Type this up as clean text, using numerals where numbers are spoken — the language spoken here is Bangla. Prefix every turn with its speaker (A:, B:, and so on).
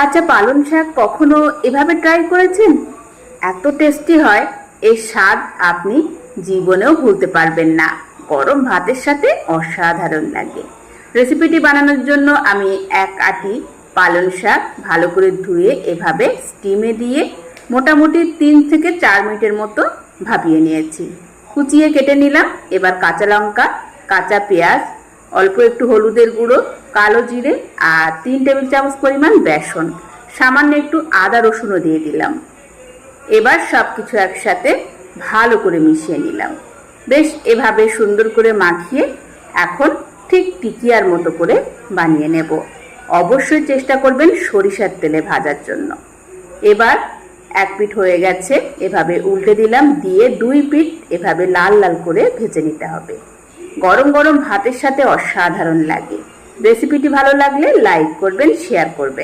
A: আচ্ছা, পালং শাক কখনো এভাবে ট্রাই করেছেন? এত টেস্টি হয়, এর স্বাদ আপনি জীবনেও ভুলতে পারবেন না। গরম ভাতের সাথে অসাধারণ লাগে। রেসিপিটি বানানোর জন্য আমি এক আটি পালং শাক ভালো করে ধুয়ে এভাবে স্টিমে দিয়ে মোটামুটি 3 থেকে 4 মিনিটের মতো ভাপিয়ে নিয়েছি। কুচিয়ে কেটে নিলাম। এবার কাঁচা লঙ্কা, কাঁচা পেঁয়াজ, অল্প একটু হলুদের গুঁড়ো, কালো জিরে আর 3 টেবিল চামচ পরিমাণ বেসন, সামান্য একটু আদা রসুনও দিয়ে দিলাম। এবার সব কিছু একসাথে ভালো করে মিশিয়ে নিলাম। বেশ এভাবে সুন্দর করে মাখিয়ে এখন ঠিক টিকিয়ার মতো করে বানিয়ে নেব। অবশ্যই চেষ্টা করবেন সরিষার তেলে ভাজার জন্য। এবার এক পিঠ হয়ে গেছে, এভাবে উল্টে দিলাম, দিয়ে 2 পিঠ এভাবে লাল লাল করে ভেজে নিতে হবে। গরম গরম ভাতের সাথে অসাধারণ লাগে। রেসিপিটি ভালো লাগলে লাইক করবেন, শেয়ার করবেন।